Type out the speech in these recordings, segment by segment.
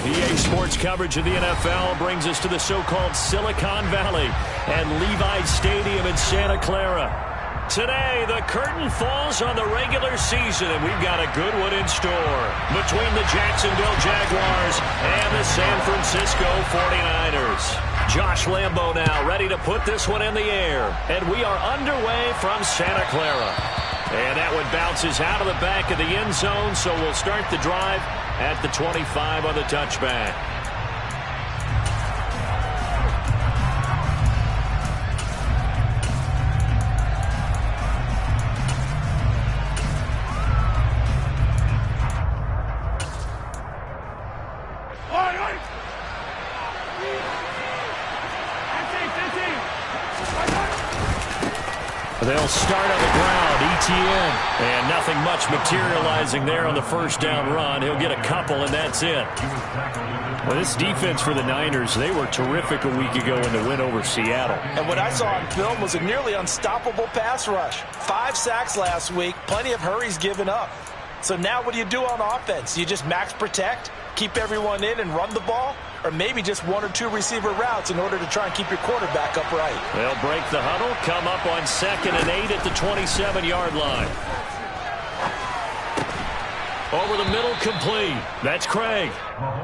EA Sports coverage of the NFL brings us to the so-called Silicon Valley at Levi Stadium in Santa Clara. Today, the curtain falls on the regular season, and we've got a good one in store between the Jacksonville Jaguars and the San Francisco 49ers. Josh Lambo now ready to put this one in the air, and we are underway from Santa Clara. And that one bounces out of the back of the end zone, so we'll start the drive at the 25 on the touchback. They'll start on the ground, ETN. And nothing much materializing there on the first down run. He'll get a couple, and that's it. Well, this defense for the Niners, they were terrific a week ago in the win over Seattle. And what I saw on film was a nearly unstoppable pass rush. 5 sacks last week, plenty of hurries given up. So now what do you do on offense? You just max protect, keep everyone in and run the ball? Or maybe just 1 or 2 receiver routes in order to try and keep your quarterback upright. They'll break the huddle, come up on 2nd and 8 at the 27-yard line. Over the middle, complete. That's Craig.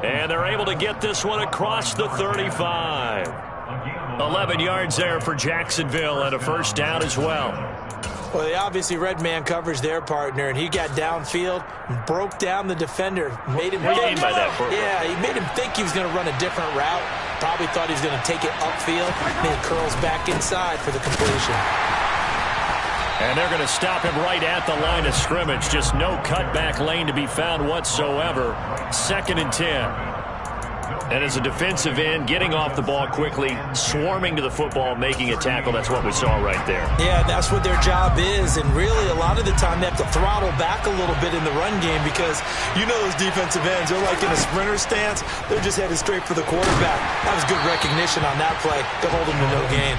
And they're able to get this one across the 35. 11 yards there for Jacksonville and a first down as well. Well, they obviously read man coverage their partner, and he got downfield, broke down the defender, made him think. Yeah, he made him think he was going to run a different route. Probably thought he was going to take it upfield, and he curls back inside for the completion. And they're going to stop him right at the line of scrimmage. Just no cutback lane to be found whatsoever. 2nd and 10. And as a defensive end, getting off the ball quickly, swarming to the football, making a tackle, that's what we saw right there. Yeah, that's what their job is, and really a lot of the time they have to throttle back a little bit in the run game because you know those defensive ends, they're like in a sprinter stance, they're just headed straight for the quarterback. That was good recognition on that play to hold them to no gain.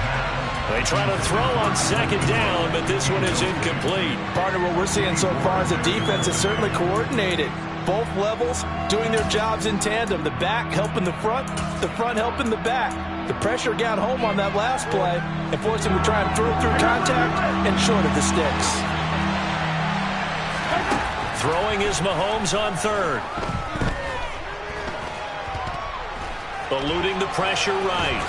They try to throw on 2nd down, but this one is incomplete. Partner, what we're seeing so far is the defense is certainly coordinated. Both levels doing their jobs in tandem. The back helping the front helping the back. The pressure got home on that last play and forced him to try and throw through contact and short of the sticks. Throwing is Mahomes on 3rd. Eluding the pressure right.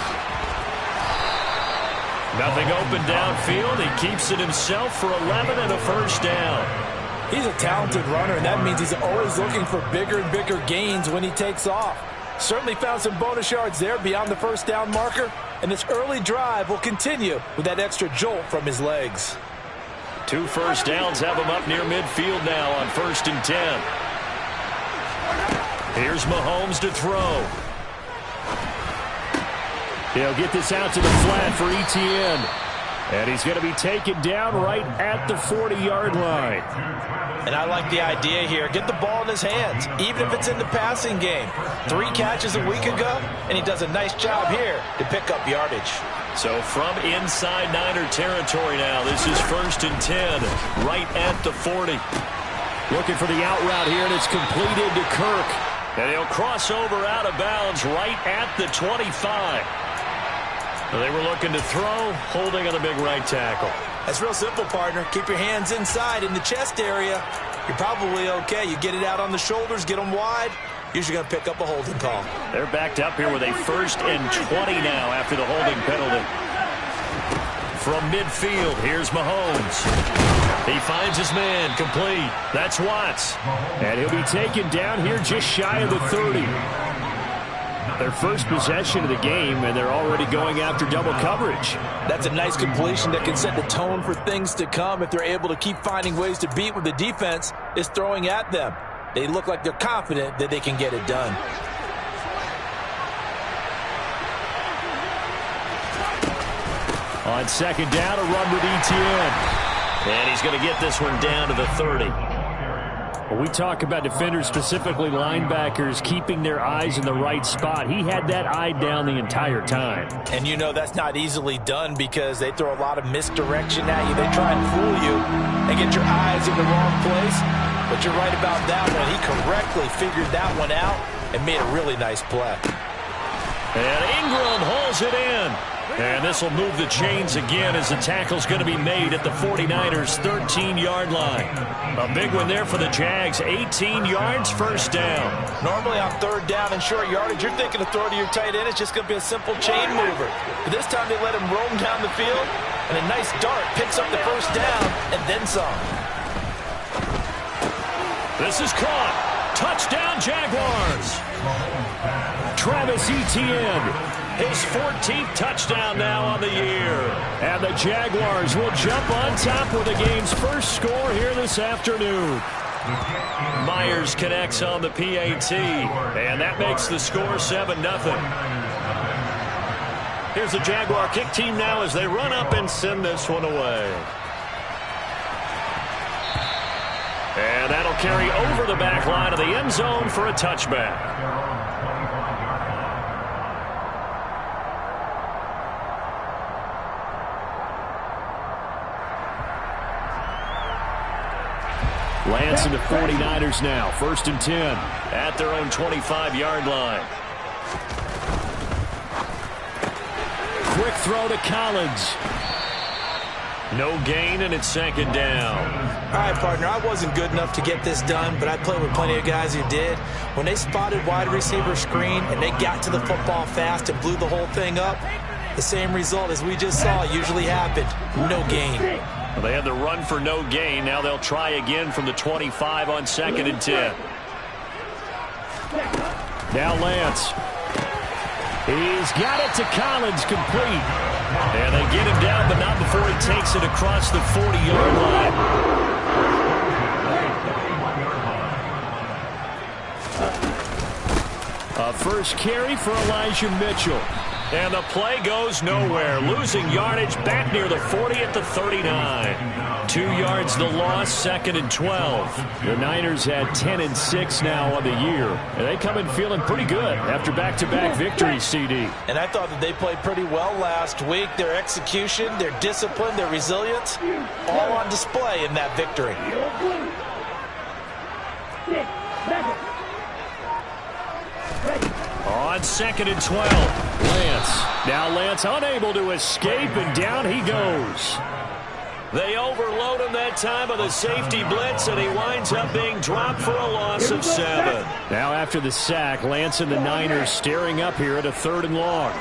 Nothing open downfield. He keeps it himself for 11 and a first down. He's a talented runner, and that means he's always looking for bigger and bigger gains when he takes off. Certainly found some bonus yards there beyond the first down marker, and this early drive will continue with that extra jolt from his legs. 2 first downs have him up near midfield now on 1st and 10. Here's Mahomes to throw. He'll get this out to the flat for ETN. And he's going to be taken down right at the 40-yard line. And I like the idea here. Get the ball in his hands, even if it's in the passing game. 3 catches a week ago, and he does a nice job here to pick up yardage. So from inside Niner territory now, this is 1st and 10, right at the 40. Looking for the out route here, and it's completed to Kirk. And he'll cross over out of bounds right at the 25. They were looking to throw, holding on the big right tackle. That's real simple, partner. Keep your hands inside in the chest area. You're probably okay. You get it out on the shoulders, get them wide. Usually going to pick up a holding call. They're backed up here with a 1st and 20 now after the holding penalty. From midfield, here's Mahomes. He finds his man, complete. That's Watts. And he'll be taken down here just shy of the 30. Their first possession of the game, and they're already going after double coverage. That's a nice completion that can set the tone for things to come if they're able to keep finding ways to beat what the defense is throwing at them. They look like they're confident that they can get it done. On 2nd down, a run with ETN. And he's going to get this one down to the 30. When we talk about defenders, specifically linebackers, keeping their eyes in the right spot, he had that eye down the entire time. And you know that's not easily done because they throw a lot of misdirection at you. They try and fool you and get your eyes in the wrong place. But you're right about that one. He correctly figured that one out and made a really nice play. And Ingram hauls it in. And this will move the chains again as the tackle's going to be made at the 49ers' 13-yard line. A big one there for the Jags. 18 yards, first down. Normally on third down and short yardage, you're thinking to throw to your tight end. It's just going to be a simple chain mover. But this time they let him roam down the field, and a nice dart picks up the first down and then some. This is caught. Touchdown, Jaguars. Travis Etienne. His 14th touchdown now on the year. And the Jaguars will jump on top with the game's first score here this afternoon. Myers connects on the PAT, and that makes the score 7-0. Here's the Jaguar kick team now as they run up and send this one away. And that'll carry over the back line of the end zone for a touchback. Lance and the 49ers now. 1st and 10 at their own 25-yard line. Quick throw to Collins. No gain, and it's 2nd down. All right, partner, I wasn't good enough to get this done, but I played with plenty of guys who did. When they spotted wide receiver screen and they got to the football fast and blew the whole thing up, the same result as we just saw usually happened. No gain. Well, they had the run for no gain. Now they'll try again from the 25 on 2nd and 10. Now Lance. He's got it to Collins, complete. And they get him down, but not before he takes it across the 40-yard line. A first carry for Elijah Mitchell. And the play goes nowhere. Losing yardage back near the 40 at the 39. 2 yards the loss, 2nd and 12. The Niners had 10-6 now on the year. And they come in feeling pretty good after back-to-back victories, CD. And I thought that they played pretty well last week. Their execution, their discipline, their resilience, all on display in that victory. On 2nd and 12, Lance. Now Lance unable to escape, and down he goes. They overload him that time with a safety blitz, and he winds up being dropped for a loss of 7. Now after the sack, Lance and the Niners staring up here at a 3rd and long.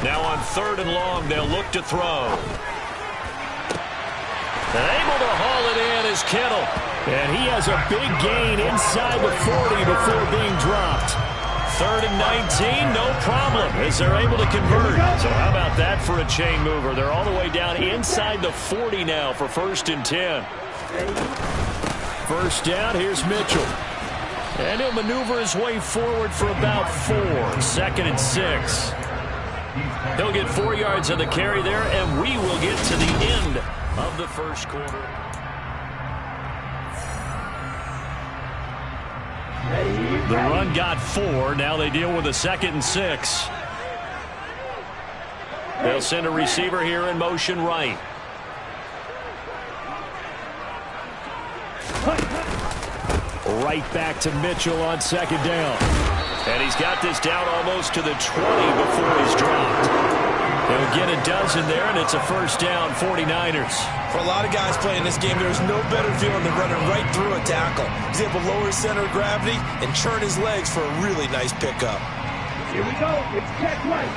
Now on 3rd and long, they'll look to throw. And able to haul it in is Kittle. And he has a big gain inside the 40 before being dropped. 3rd and 19, no problem, as they're able to convert. So how about that for a chain mover? They're all the way down inside the 40 now for 1st and 10. First down, here's Mitchell. And he'll maneuver his way forward for about 4. 2nd and 6. He'll get 4 yards on the carry there, and we will get to the end of the first quarter. The run got 4. Now they deal with a 2nd and 6. They'll send a receiver here in motion right. Right back to Mitchell on 2nd down. And he's got this down almost to the 20 before he's dropped. He'll get a dozen there, and it's a first down, 49ers. For a lot of guys playing this game, there's no better feeling than running right through a tackle. He's able to lower his center of gravity and churn his legs for a really nice pickup. Here we go. It's check right.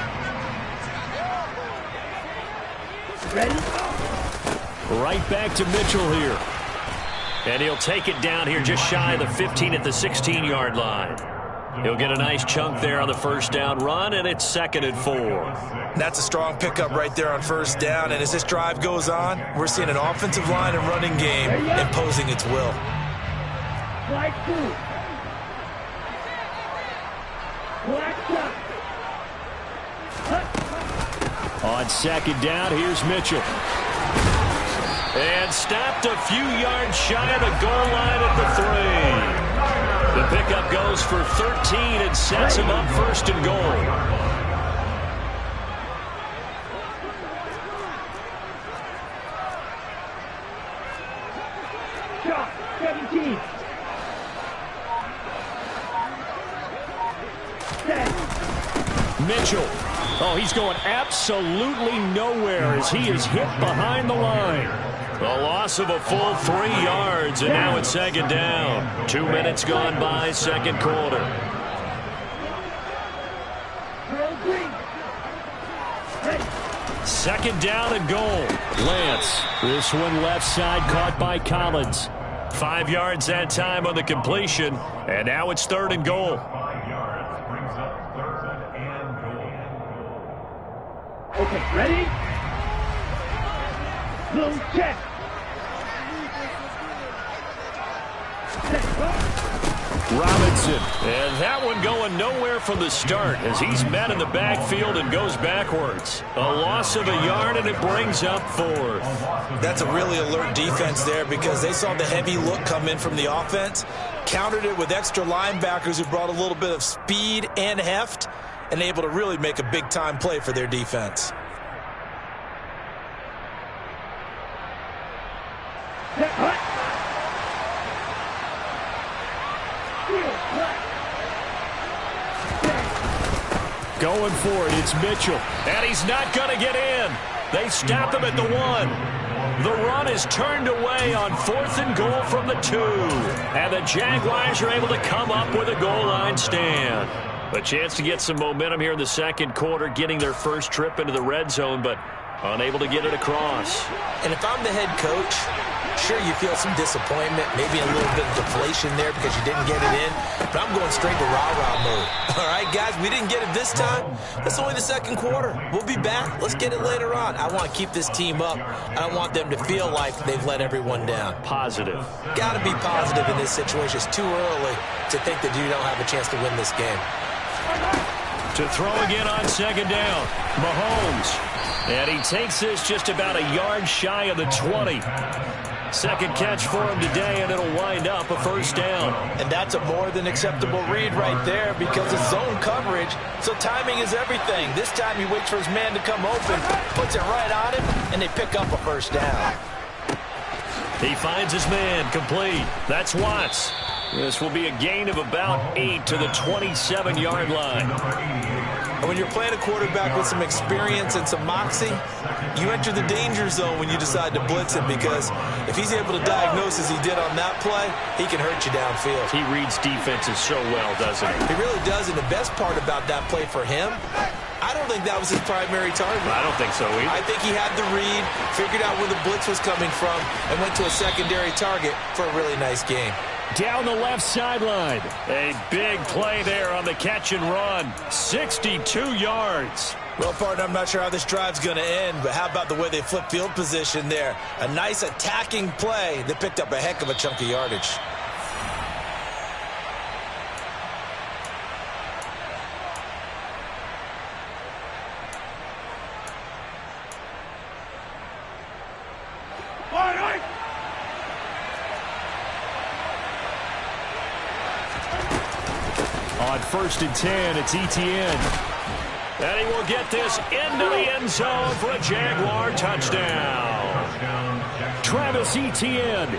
Ready? Right back to Mitchell here. And he'll take it down here just shy of the 15 at the 16-yard line. He'll get a nice chunk there on the first down run, and it's 2nd and 4. That's a strong pickup right there on first down, and as this drive goes on, we're seeing an offensive line and running game imposing its will. Flag 2. Flag shot. On 2nd down, here's Mitchell. And stopped a few yards shy of the goal line at the 3. The pickup goes for 13 and sets him up 1st and goal. 15. Set. Mitchell. Oh, he's going absolutely nowhere as he is hit behind the line. A loss of a full 3 yards, and now it's second down. 2 minutes gone by, second quarter. Second down and goal. Lance. This one left side caught by Collins. 5 yards that time on the completion, and now it's third and goal. Okay, ready? Little check. Robinson. And that one going nowhere from the start as he's met in the backfield and goes backwards. A loss of a yard, and it brings up fourth. That's a really alert defense there because they saw the heavy look come in from the offense, countered it with extra linebackers who brought a little bit of speed and heft, and able to really make a big-time play for their defense. Going for it, it's Mitchell. And he's not going to get in. They stop him at the 1. The run is turned away on 4th and goal from the 2. And the Jaguars are able to come up with a goal line stand. A chance to get some momentum here in the second quarter, getting their first trip into the red zone, but unable to get it across. And if I'm the head coach, sure, you feel some disappointment, maybe a little bit of deflation there because you didn't get it in, but I'm going straight to rah-rah mode. All right, guys, we didn't get it this time. That's only the second quarter. We'll be back. Let's get it later on. I want to keep this team up. I don't want them to feel like they've let everyone down. Positive. Got to be positive in this situation. It's too early to think that you don't have a chance to win this game. To throw again on second down, Mahomes. And he takes this just about a yard shy of the 20. Second catch for him today, and it'll wind up a first down. And that's a more than acceptable read right there because it's zone coverage, so timing is everything. This time he waits for his man to come open, puts it right on him, and they pick up a first down. He finds his man complete. That's Watts. This will be a gain of about 8 to the 27-yard line. And when you're playing a quarterback with some experience and some moxie, you enter the danger zone when you decide to blitz him because if he's able to diagnose as he did on that play, he can hurt you downfield. He reads defenses so well, doesn't he? He really does, and the best part about that play for him, I don't think that was his primary target. I don't think so either. I think he had the read, figured out where the blitz was coming from, and went to a secondary target for a really nice game. Down the left sideline. A big play there on the catch and run. 62 yards. Well, partner, I'm not sure how this drive's going to end, but how about the way they flip field position there? A nice attacking play that picked up a heck of a chunk of yardage. On 1st and 10, it's Etienne. And he will get this into the end zone for a Jaguar touchdown. Travis Etienne,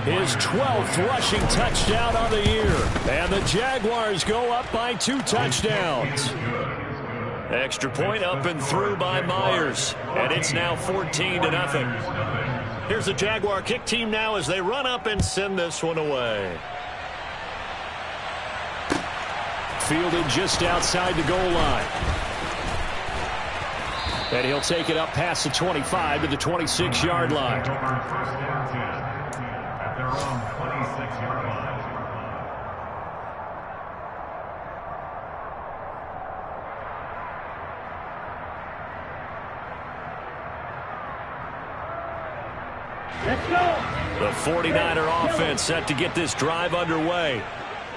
his 12th rushing touchdown on the year. And the Jaguars go up by 2 touchdowns. Extra point up and through by Myers. And it's now 14-0. Here's the Jaguar kick team now as they run up and send this one away. Fielded just outside the goal line. And he'll take it up past the 25 to the 26-yard line. Let's go. The 49er offense set to get this drive underway.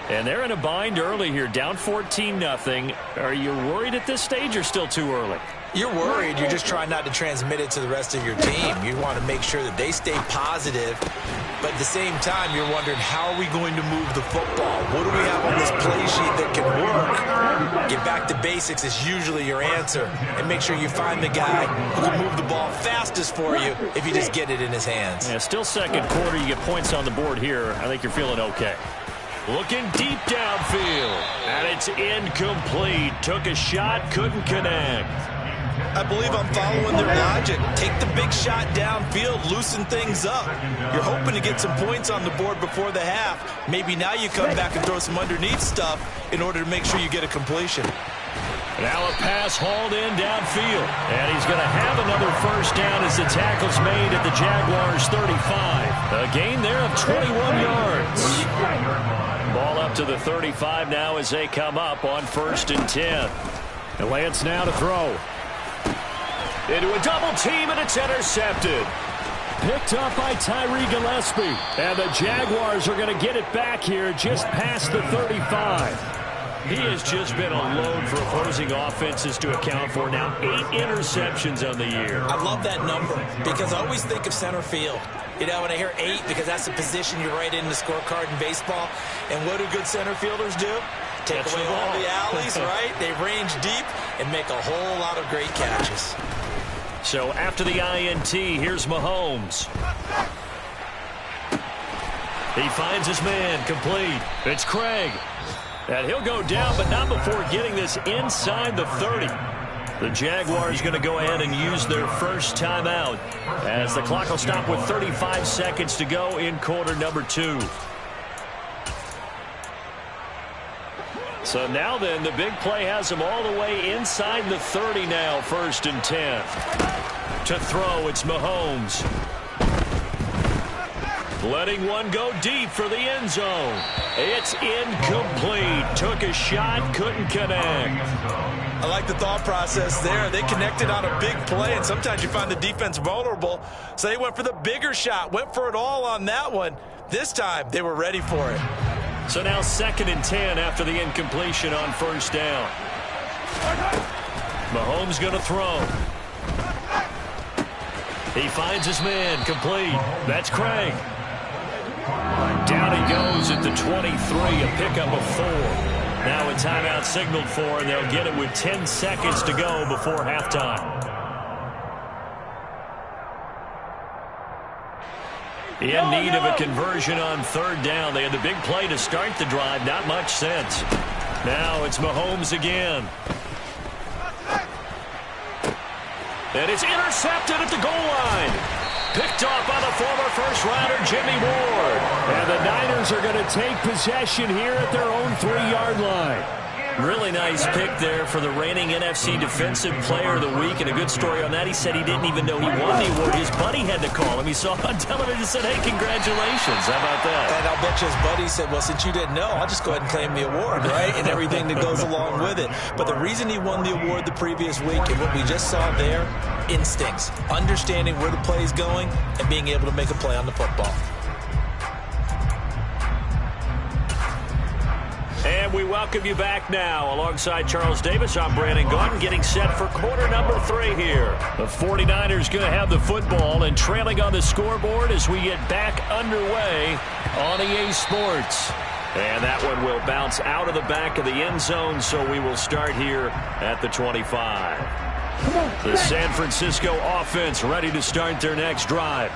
And they're in a bind early here, down 14-0. Are you worried at this stage or still too early? You're worried. You're just trying not to transmit it to the rest of your team. You want to make sure that they stay positive, but at the same time, you're wondering, how are we going to move the football? What do we have on this play sheet that can work? Get back to basics is usually your answer, and make sure you find the guy who can move the ball fastest for you if you just get it in his hands. Yeah, still second quarter. You get points on the board here. I think you're feeling okay. Looking deep downfield, and it's incomplete. Took a shot, couldn't connect. I believe I'm following their logic. Take the big shot downfield, loosen things up. You're hoping to get some points on the board before the half. Maybe now you come back and throw some underneath stuff in order to make sure you get a completion. Now a pass hauled in downfield. And he's going to have another first down as the tackle's made at the Jaguars' 35. A gain there of 21 yards. Ball up to the 35 now as they come up on 1st and 10. And Lance now to throw. Into a double team, and it's intercepted. Picked up by Tyree Gillespie. And the Jaguars are going to get it back here just past the 35. He has just been a load for opposing offenses to account for. Now 8 interceptions on the year. I love that number because I always think of center field. You know, when I hear 8, because that's the position you write in the scorecard in baseball. And what do good center fielders do? Take away all the alleys, right? They range deep and make a whole lot of great catches. So after the INT, here's Mahomes. He finds his man, complete. It's Craig. And he'll go down, but not before getting this inside the 30. The Jaguars going to go ahead and use their first timeout as the clock will stop with 35 seconds to go in quarter number 2. So now then, the big play has him all the way inside the 30 now, 1st and 10. To throw, it's Mahomes. Letting one go deep for the end zone. It's incomplete. Took a shot, couldn't connect. I like the thought process there. They connected on a big play, and sometimes you find the defense vulnerable. So they went for the bigger shot, went for it all on that one. This time, they were ready for it. So now 2nd and 10 after the incompletion on 1st down. Mahomes going to throw. He finds his man, complete. That's Craig. Down he goes at the 23, a pickup of 4. Now a timeout signaled for, and they'll get it with 10 seconds to go before halftime. In need of a conversion on 3rd down. They had the big play to start the drive. Not much sense. Now it's Mahomes again. And it's intercepted at the goal line. Picked off by the former first-rounder Jimmy Ward. And the Niners are going to take possession here at their own 3-yard line. Really nice pick there for the reigning NFC Defensive Player of the Week. And a good story on that. He said he didn't even know he won the award. His buddy had to call him. He saw it on television and said, hey, congratulations. How about that? And I'll bet you his buddy said, well, since you didn't know, I'll just go ahead and claim the award, right? And everything that goes along with it. But the reason he won the award the previous week and what we just saw there, instincts, understanding where the play is going and being able to make a play on the football. And we welcome you back now. Alongside Charles Davis, I'm Brandon Gaudin, getting set for quarter number 3 here. The 49ers going to have the football and trailing on the scoreboard as we get back underway on EA Sports. And that one will bounce out of the back of the end zone, so we will start here at the 25. The San Francisco offense ready to start their next drive.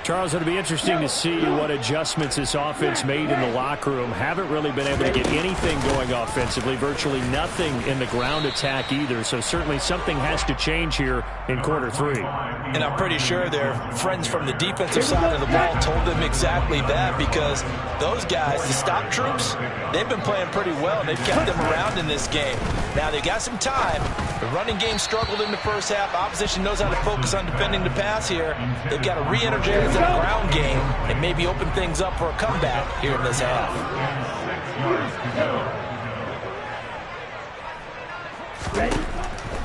Charles, it'll be interesting to see what adjustments this offense made in the locker room. Haven't really been able to get anything going offensively, virtually nothing in the ground attack either. So certainly something has to change here in quarter 3. And I'm pretty sure their friends from the defensive side of the ball told them exactly that, because those guys, the stop troops, they've been playing pretty well. They've kept them around in this game. Now they got some time. The running game struggled in the first half. Opposition knows how to focus on defending the pass here. They've got to re-energize the ground game and maybe open things up for a comeback here in this half.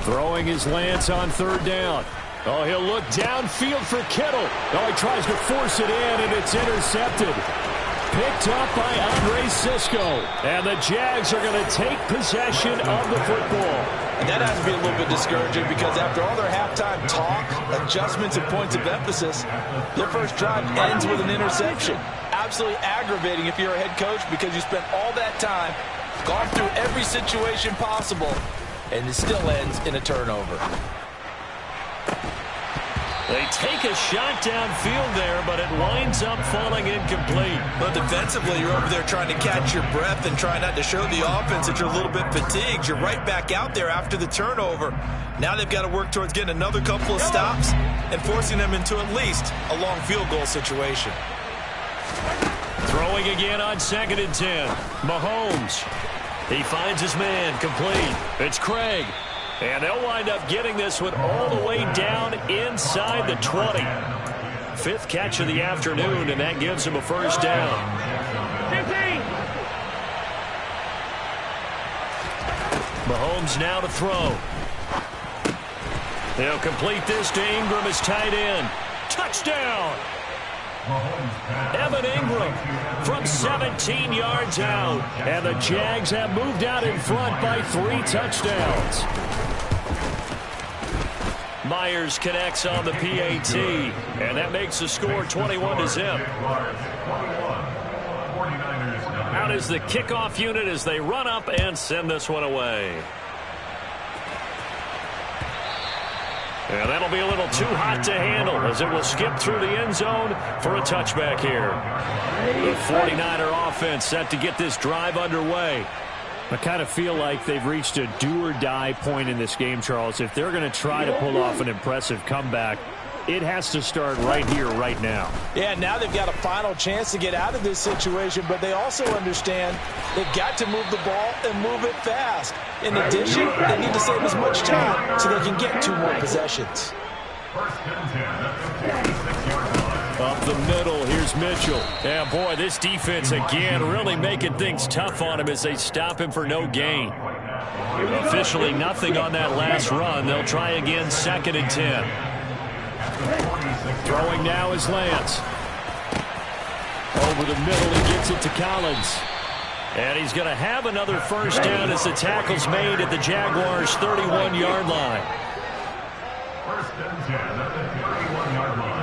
Throwing his Lance on 3rd down. Oh, he'll look downfield for Kittle. Oh, he tries to force it in, and it's intercepted. Picked up by Andre Cisco. And the Jags are going to take possession of the football. And that has to be a little bit discouraging because after all their halftime talk, adjustments, and points of emphasis, their first drive ends with an interception. Absolutely aggravating if you're a head coach because you spent all that time, gone through every situation possible, and it still ends in a turnover. They take a shot downfield there, but it winds up falling incomplete. But defensively, you're over there trying to catch your breath and try not to show the offense that you're a little bit fatigued. You're right back out there after the turnover. Now they've got to work towards getting another couple of stops and forcing them into at least a long field goal situation. Throwing again on 2nd and 10. Mahomes. He finds his man complete. It's Craig. And they'll wind up getting this one all the way down inside the 20. 5th catch of the afternoon, and that gives him a first down. 15. Mahomes now to throw. They'll complete this to Ingram as tight end. Touchdown! Evan Ingram from 17 yards out. And the Jags have moved out in front by 3 touchdowns. Myers connects on the PAT, and that makes the score 21-0. Out is the kickoff unit as they run up and send this one away. And that'll be a little too hot to handle as it will skip through the end zone for a touchback here. The 49er offense set to get this drive underway. I kind of feel like they've reached a do-or-die point in this game, Charles. If they're going to try to pull off an impressive comeback, it has to start right here, right now. Yeah, now they've got a final chance to get out of this situation, but they also understand they've got to move the ball and move it fast. In addition, they need to save as much time so they can get 2 more possessions. Up the middle, here's Mitchell. Yeah, boy, this defense again really making things tough on him as they stop him for no gain. Officially nothing on that last run. They'll try again 2nd and 10. Throwing now is Lance. Over the middle, he gets it to Collins. And he's going to have another first down as the tackle's made at the Jaguars' 31-yard line. First and 10 at the 31-yard line.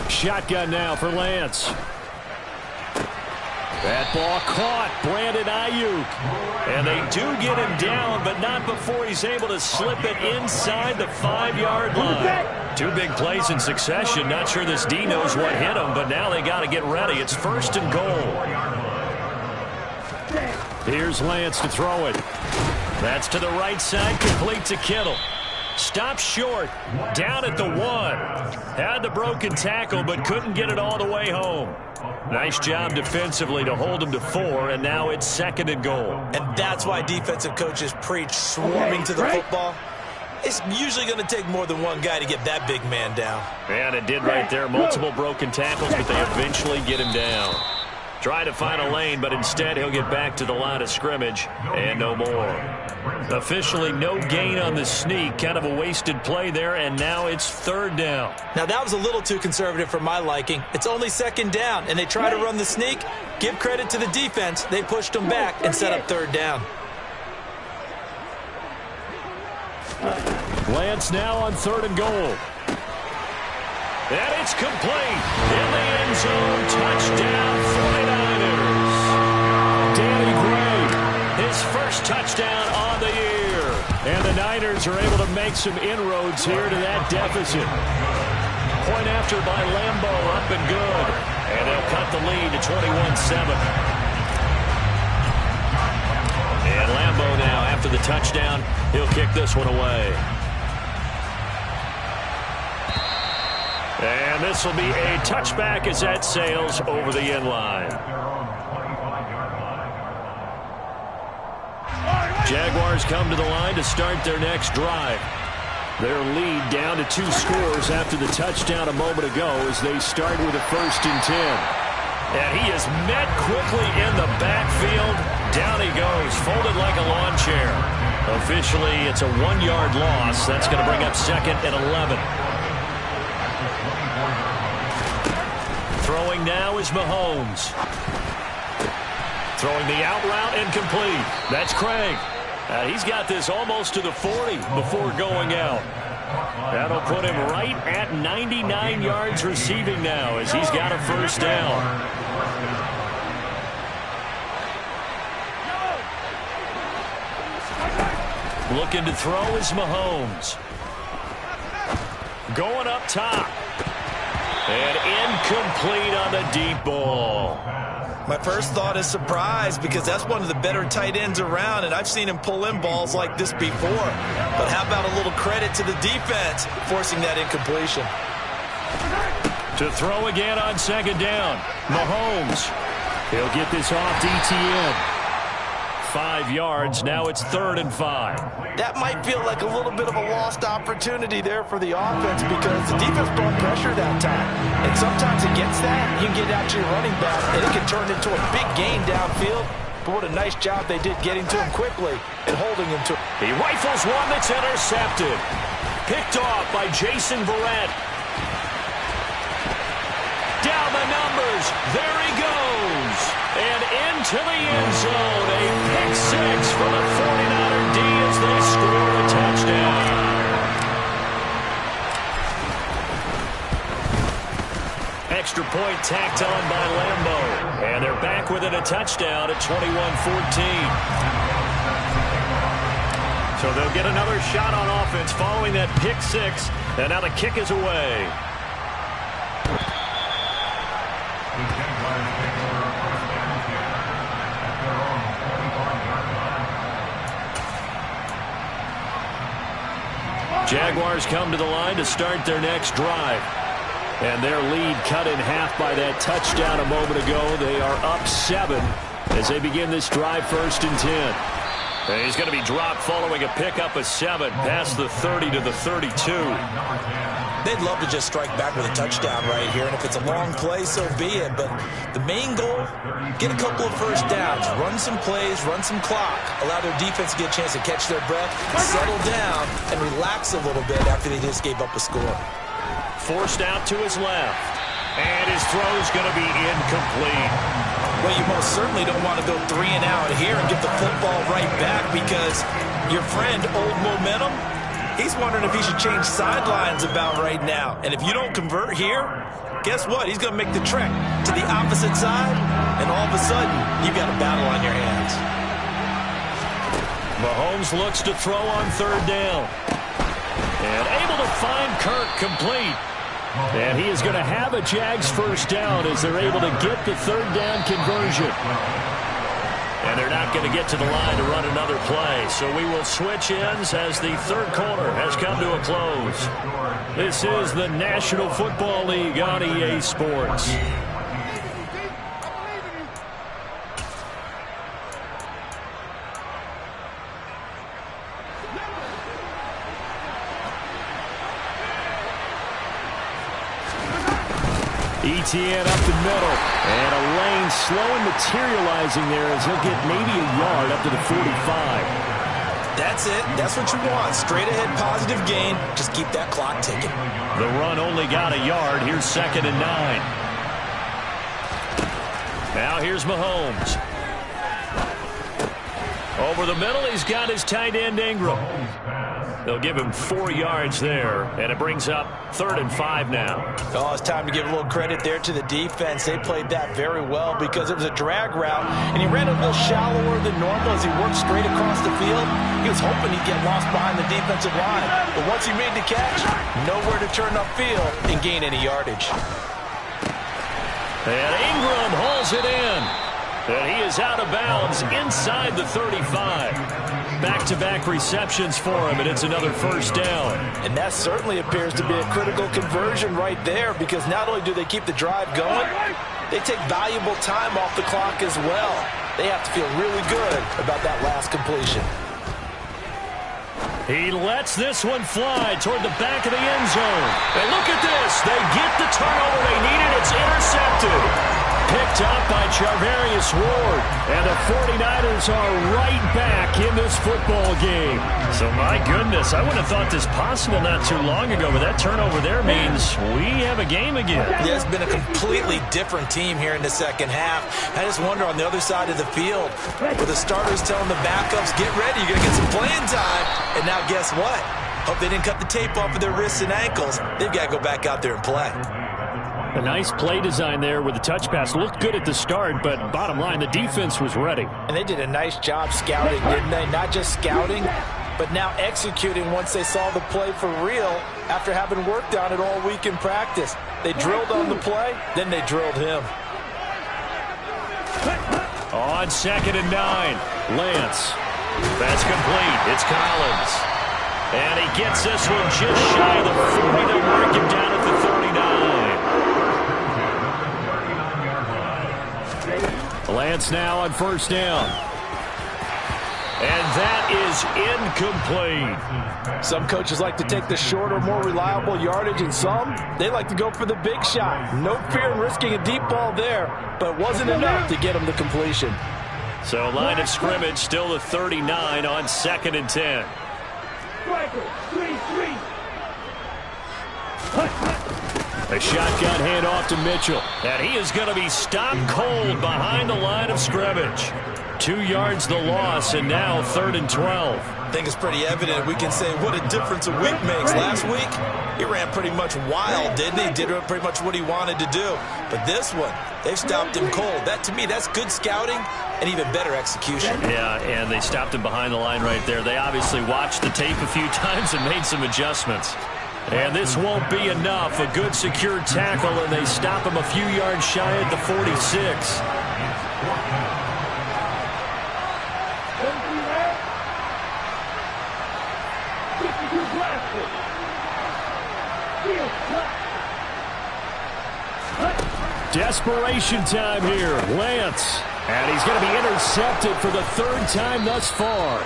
Shotgun now for Lance. That ball caught. Brandon Ayuk. And they do get him down, but not before he's able to slip it inside the 5-yard line. 2 big plays in succession. Not sure this D knows what hit him, but now they got to get ready. It's 1st and goal. Here's Lance to throw it. That's to the right side, complete to Kittle. Stops short, down at the 1. Had the broken tackle, but couldn't get it all the way home. Nice job defensively to hold him to 4, and now it's 2nd and goal. And that's why defensive coaches preach swarming to the football. It's usually going to take more than one guy to get that big man down. And it did right there. Multiple broken tackles, but they eventually get him down. Try to find a lane, but instead he'll get back to the line of scrimmage and no more. Officially no gain on the sneak. Kind of a wasted play there, and now it's 3rd down. Now that was a little too conservative for my liking. It's only 2nd down, and they try to run the sneak. Give credit to the defense. They pushed them back and set up 3rd down. Lance now on 3rd and goal. And it's complete. In the end zone, touchdown 49ers. Danny Gray, his first touchdown on the year. And the Niners are able to make some inroads here to that deficit. Point after by Lambo, up and good. And they'll cut the lead to 21-7. And Lambo now, after the touchdown, he'll kick this one away. And this will be a touchback as that sails over the end line. Jaguars come to the line to start their next drive. Their lead down to 2 scores after the touchdown a moment ago as they start with a 1st and 10. And he is met quickly in the backfield. Down he goes, folded like a lawn chair. Officially, it's a 1-yard loss. That's going to bring up 2nd and 11. Throwing now is Mahomes. Throwing the out route incomplete. That's Craig. He's got this almost to the 40 before going out. That'll put him right at 99 yards receiving now as he's got a first down. Looking to throw is Mahomes. Going up top. And incomplete on the deep ball. My first thought is surprise because that's one of the better tight ends around, and I've seen him pull in balls like this before. But how about a little credit to the defense forcing that incompletion? To throw again on second down. Mahomes. He'll get this off to ETN. 5 yards. Now it's 3rd and 5. That might feel like a little bit of a lost opportunity there for the offense because the defense brought pressure that time. And sometimes against that, you can get out to your running back, and it can turn into a big gain downfield. But what a nice job they did getting to him quickly and holding him to him. He rifles one that's intercepted. Picked off by Jason Verrett. Down the numbers. There he goes. And into the end zone. A pick six for the 49er D as they score a touchdown. Extra point tacked on by Lambo. And they're back within a touchdown at 21-14. So they'll get another shot on offense following that pick six. And now the kick is away. Jaguars come to the line to start their next drive. And their lead cut in half by that touchdown a moment ago. They are up 7 as they begin this drive 1st and 10. And he's going to be dropped following a pickup of 7 past the 30 to the 32. They'd love to just strike back with a touchdown right here, and if it's a long play, so be it. But the main goal, get a couple of first downs, run some plays, run some clock, allow their defense to get a chance to catch their breath, settle down, and relax a little bit after they just gave up a score. Forced out to his left, and his throw's going to be incomplete. Well, you most certainly don't want to go 3 and out here and get the football right back because your friend, Old Momentum, he's wondering if he should change sidelines about right now. And if you don't convert here, guess what? He's going to make the trek to the opposite side, and all of a sudden, you've got a battle on your hands. Mahomes looks to throw on 3rd down. And able to find Kirk complete. And he is going to have a Jags first down as they're able to get the 3rd down conversion. And they're not going to get to the line to run another play. So we will switch ends as the 3rd quarter has come to a close. This is the National Football League on EA Sports. ETN up the middle, and a lane slow and materializing there as he'll get maybe a yard up to the 45. That's it. That's what you want. Straight ahead positive gain. Just keep that clock ticking. The run only got a yard. Here's 2nd and 9. Now here's Mahomes. Over the middle, he's got his tight end Ingram. They'll give him 4 yards there, and it brings up 3rd and 5 now. Oh, it's time to give a little credit there to the defense. They played that very well because it was a drag route, and he ran a little shallower than normal as he worked straight across the field. He was hoping he'd get lost behind the defensive line, but once he made the catch, nowhere to turn upfield and gain any yardage. And Ingram hauls it in. And he is out of bounds inside the 35. Back-to-back receptions for him, and it's another first down. And that certainly appears to be a critical conversion right there because not only do they keep the drive going, they take valuable time off the clock as well. They have to feel really good about that last completion. He lets this one fly toward the back of the end zone. And look at this. They get the turnover they needed. It's intercepted. picked up by Charvarius Ward. And the 49ers are right back in this football game. So, my goodness, I wouldn't have thought this possible not too long ago, but that turnover there means we have a game again. Yeah, it's been a completely different team here in the second half. I just wonder on the other side of the field, where the starters telling the backups, get ready, you're going to get some playing time. And now guess what? Hope they didn't cut the tape off of their wrists and ankles. They've got to go back out there and play. A nice play design there with the touch pass. Looked good at the start, but bottom line, the defense was ready. And they did a nice job scouting, didn't they? Not just scouting, but now executing once they saw the play for real after having worked on it all week in practice. They drilled on the play, then they drilled him. On 2nd and 9, Lance. That's complete. It's Collins. And he gets this one just shy of the 40. They'll mark him down at the 39. Lance now on 1st down. And that is incomplete. Some coaches like to take the shorter, more reliable yardage, and some, they like to go for the big shot. No fear in risking a deep ball there, but wasn't enough to get them the completion. So line of scrimmage still the 39 on 2nd and 10. A shotgun handoff to Mitchell. And he is going to be stopped cold behind the line of scrimmage. 2 yards the loss, and now 3rd and 12. I think it's pretty evident. We can say what a difference a week makes. Last week, he ran pretty much wild, didn't he? Did pretty much what he wanted to do. But this one, they've stopped him cold. That, to me, that's good scouting and even better execution. Yeah, and they stopped him behind the line right there. They obviously watched the tape a few times and made some adjustments. And this won't be enough. A good secure tackle, and they stop him a few yards shy at the 46. Desperation time here. Lance. And he's going to be intercepted for the 3rd time thus far.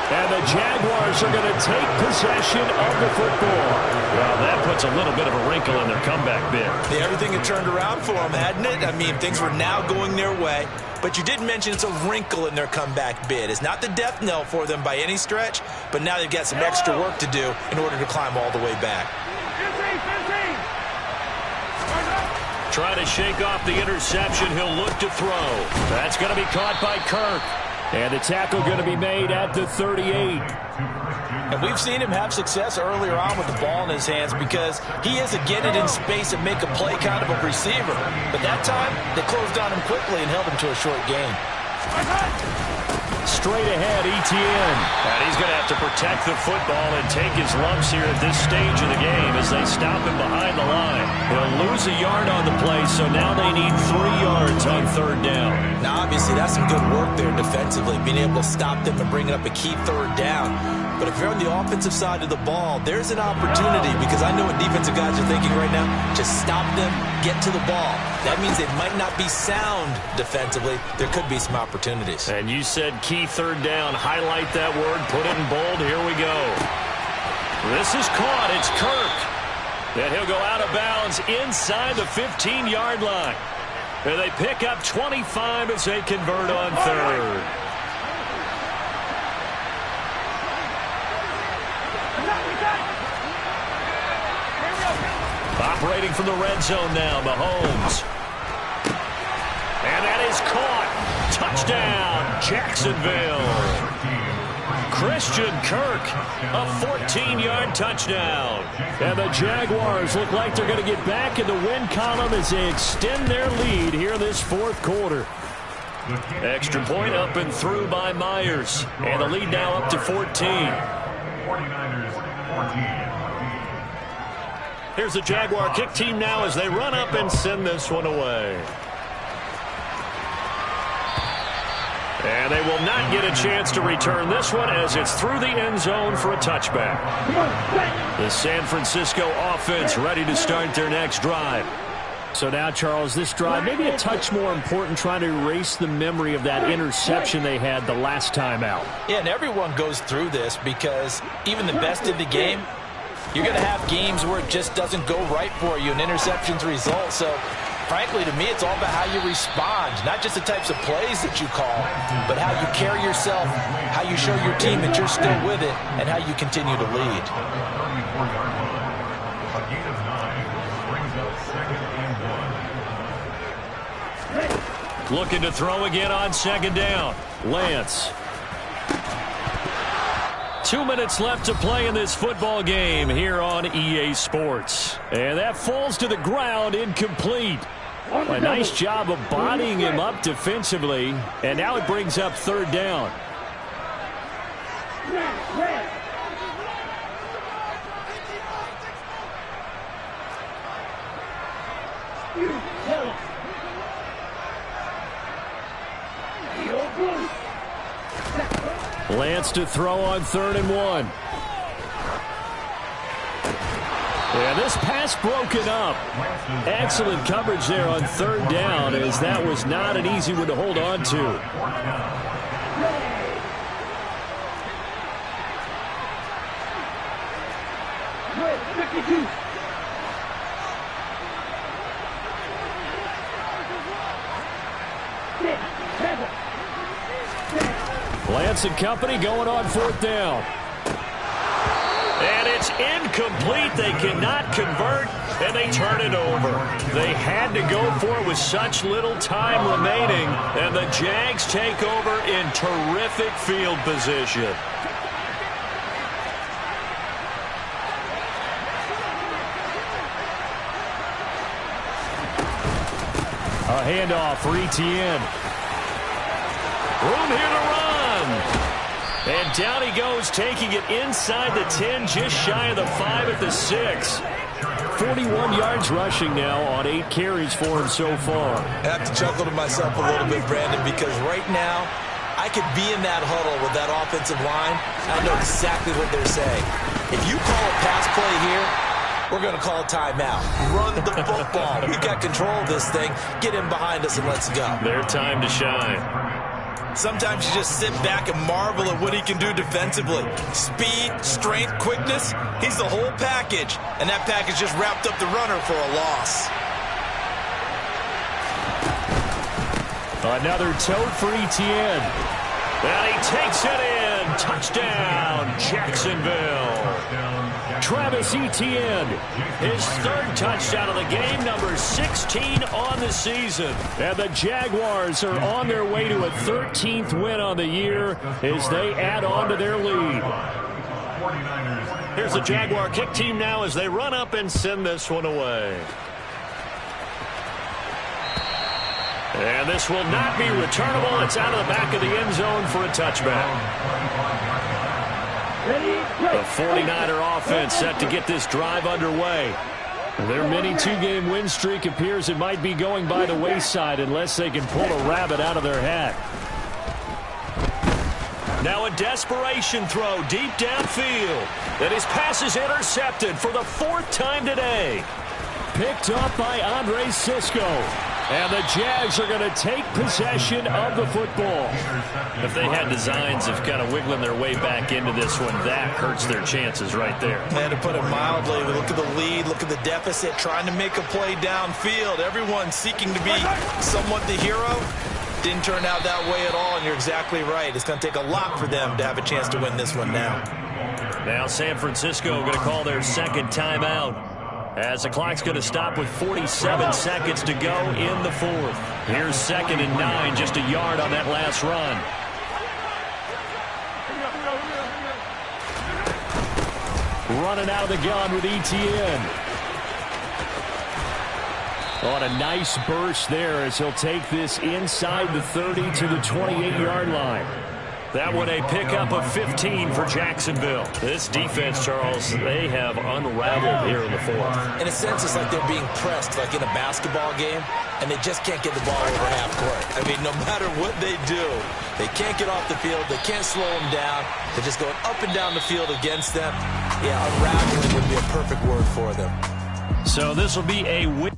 And the Jaguars are going to take possession of the football. Well, that puts a little bit of a wrinkle in their comeback bid. Yeah, everything had turned around for them, hadn't it? I mean, things were now going their way. But you did mention it's a wrinkle in their comeback bid. It's not the death knell for them by any stretch, but now they've got some extra work to do in order to climb all the way back. Trying to shake off the interception. He'll look to throw. That's going to be caught by Kirk. And the tackle going to be made at the 38. And we've seen him have success earlier on with the ball in his hands because he is a get it in space and make a play kind of a receiver. But that time, they closed on him quickly and held him to a short gain. Straight ahead, Etienne. And he's going to have to protect the football and take his lumps here at this stage of the game as they stop him behind the line. They'll lose a yard on the play, so now they need 3 yards on 3rd down. Now, obviously, that's some good work there defensively, being able to stop them and bring up a key 3rd down. But if you're on the offensive side of the ball, there's an opportunity because I know what defensive guys are thinking right now. Just stop them, get to the ball. That means they might not be sound defensively. There could be some opportunities. And you said key 3rd down. Highlight that word. Put it in bold. Here we go. This is caught. It's Kirk. And he'll go out of bounds inside the 15-yard line. And they pick up 25 as they convert on 3rd. Operating from the red zone now, Mahomes. And that is caught. Touchdown, Jacksonville. Christian Kirk, a 14-yard touchdown. And the Jaguars look like they're going to get back in the win column as they extend their lead here in this 4th quarter. Extra point up and through by Myers. And the lead now up to 14. 49ers 14. Here's the Jaguar kick team now as they run up and send this one away. And they will not get a chance to return this one as it's through the end zone for a touchback. The San Francisco offense ready to start their next drive. So now, Charles, this drive maybe a touch more important, trying to erase the memory of that interception they had the last time out. Yeah, and everyone goes through this because even the best in the game, you're going to have games where it just doesn't go right for you, and interceptions result. So Frankly, to me, it's all about how you respond, not just the types of plays that you call, but how you carry yourself, how you show your team that you're still with it, and how you continue to lead. A gain of 9 brings up 2nd and 1. Looking to throw again on 2nd down. Lance. 2 minutes left to play in this football game here on EA Sports. And that falls to the ground incomplete. A nice job of bodying him up defensively. And now it brings up 3rd down. Lance to throw on 3rd and 1. Yeah, this pass broken up. Excellent coverage there on 3rd down, as that was not an easy one to hold on to. Lance and company going on 4th down. And it's incomplete. They cannot convert, and they turn it over. They had to go for it with such little time remaining, and the Jags take over in terrific field position. A handoff for Etienne. Room here to run. And down he goes, taking it inside the 10, just shy of the 5 at the 6. 41 yards rushing now on 8 carries for him so far. I have to chuckle to myself a little bit, Brandon, because right now I could be in that huddle with that offensive line. I know exactly what they're saying. If you call a pass play here, we're going to call a timeout. Run the football. We've got control of this thing. Get in behind us and let's go. Their time to shine. Sometimes you just sit back and marvel at what he can do defensively. Speed, strength, quickness, he's the whole package. And that package just wrapped up the runner for a loss. Another tote for Etienne. And he takes it in. Touchdown, Jacksonville. Travis Etienne, his 3rd touchdown of the game, number 16 on the season. And the Jaguars are on their way to a 13th win on the year as they add on to their lead. Here's the Jaguar kick team now as they run up and send this one away. And this will not be returnable. It's out of the back of the end zone for a touchback. The 49er offense set to get this drive underway. Their mini 2-game win streak appears it might be going by the wayside unless they can pull a rabbit out of their hat. Now a desperation throw deep downfield. And his pass is intercepted for the 4th time today. Picked up by Andre Cisco. And the Jags are going to take possession of the football. If they had designs of kind of wiggling their way back into this one, that hurts their chances right there. And to put it mildly, look at the lead, look at the deficit, trying to make a play downfield. Everyone seeking to be somewhat the hero. Didn't turn out that way at all, and you're exactly right. It's going to take a lot for them to have a chance to win this one now. Now San Francisco going to call their 2nd timeout, as the clock's going to stop with 47 seconds to go in the 4th. Here's 2nd and 9, just a yard on that last run. Running out of the gun with Etienne. On a nice burst there as he'll take this inside the 30 to the 28-yard line. That one a pickup of 15 for Jacksonville. This defense, Charles, they have unraveled here in the 4th. In a sense, it's like they're being pressed like in a basketball game, and they just can't get the ball over half court. I mean, no matter what they do, they can't get off the field. They can't slow them down. They're just going up and down the field against them. Yeah, unraveling would be a perfect word for them. So this will be a win.